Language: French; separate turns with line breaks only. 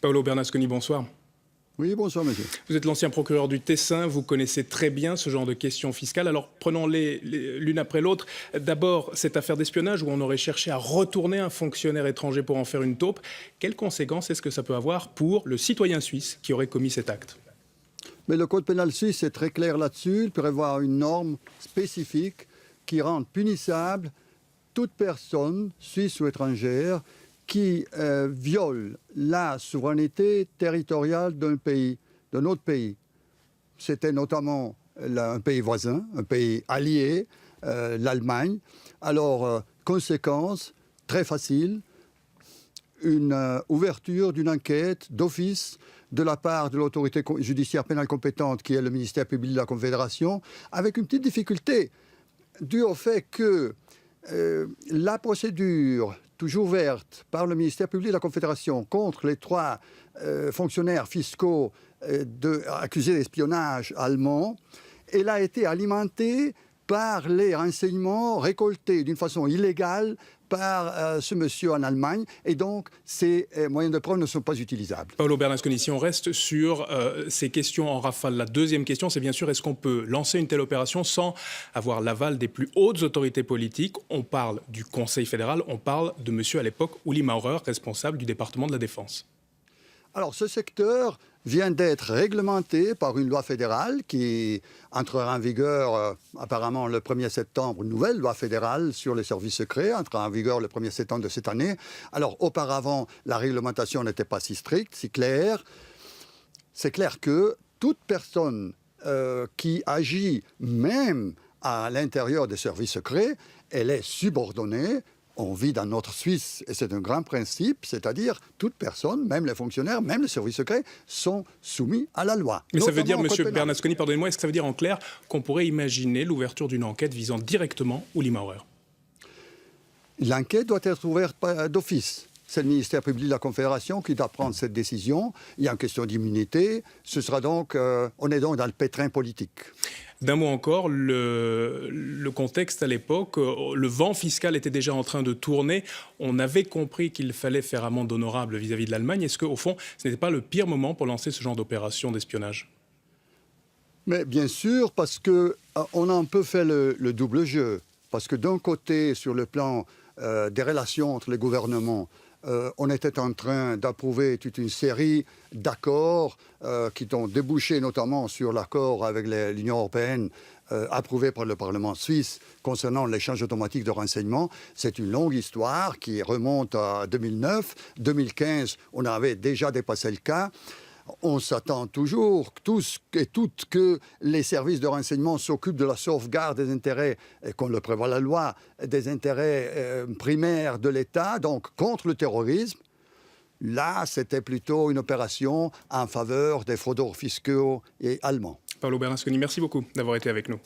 Paolo Bernasconi, bonsoir.
Oui, bonsoir, monsieur.
Vous êtes l'ancien procureur du Tessin, vous connaissez très bien ce genre de questions fiscales. Alors prenons-les l'une après l'autre. D'abord, cette affaire d'espionnage où on aurait cherché à retourner un fonctionnaire étranger pour en faire une taupe. Quelles conséquences est-ce que ça peut avoir pour le citoyen suisse qui aurait commis cet acte?
Mais le code pénal suisse est très clair là-dessus. Il prévoit une norme spécifique qui rend punissable toute personne, suisse ou étrangère, qui viole la souveraineté territoriale d'un autre pays. C'était notamment un pays voisin, un pays allié, l'Allemagne. Alors, conséquence très facile, une ouverture d'une enquête d'office de la part de l'autorité judiciaire pénale compétente, qui est le ministère public de la Confédération, avec une petite difficulté due au fait que la procédure toujours ouverte par le ministère public de la Confédération contre les 3 fonctionnaires fiscaux accusés d'espionnage allemand, elle a été alimentée par les renseignements récoltés d'une façon illégale par ce monsieur en Allemagne, et donc ces moyens de preuve ne sont pas utilisables.
Paolo Bernasconi, si on reste sur ces questions en rafale, la deuxième question, c'est bien sûr, est-ce qu'on peut lancer une telle opération sans avoir l'aval des plus hautes autorités politiques? On parle du Conseil fédéral, on parle de monsieur à l'époque Uli Maurer, responsable du département de la Défense.
Alors, ce secteur vient d'être réglementé par une loi fédérale qui entrera en vigueur apparemment le 1er septembre. Une nouvelle loi fédérale sur les services secrets entrera en vigueur le 1er septembre de cette année. Alors, auparavant, la réglementation n'était pas si stricte, si claire. C'est clair que toute personne qui agit même à l'intérieur des services secrets, elle est subordonnée. On vit dans notre Suisse, et c'est un grand principe, c'est-à-dire toute personne, même les fonctionnaires, même les services secrets, sont soumis à la loi.
Mais ça veut dire, monsieur Bernasconi, pardonnez-moi, est-ce que ça veut dire en clair qu'on pourrait imaginer l'ouverture d'une enquête visant directement Uli Maurer?
L'enquête doit être ouverte d'office. C'est le ministère public de la Confédération qui doit prendre cette décision. Il y a une question d'immunité. Ce sera donc, on est donc dans le pétrin politique.
D'un mot encore, le contexte à l'époque, le vent fiscal était déjà en train de tourner. On avait compris qu'il fallait faire amende honorable vis-à-vis de l'Allemagne. Est-ce qu'au fond, ce n'était pas le pire moment pour lancer ce genre d'opération d'espionnage?
Mais bien sûr, parce qu'on a un peu fait le double jeu. Parce que d'un côté, sur le plan des relations entre les gouvernements, on était en train d'approuver toute une série d'accords qui ont débouché notamment sur l'accord avec l'Union européenne approuvé par le Parlement suisse concernant l'échange automatique de renseignements. C'est une longue histoire qui remonte à 2009. 2015, on avait déjà dépassé le cas. On s'attend toujours, tous et toutes, que les services de renseignement s'occupent de la sauvegarde des intérêts, comme le prévoit la loi, des intérêts primaires de l'État, donc contre le terrorisme. Là, c'était plutôt une opération en faveur des fraudeurs fiscaux et allemands.
Paolo Bernasconi, merci beaucoup d'avoir été avec nous.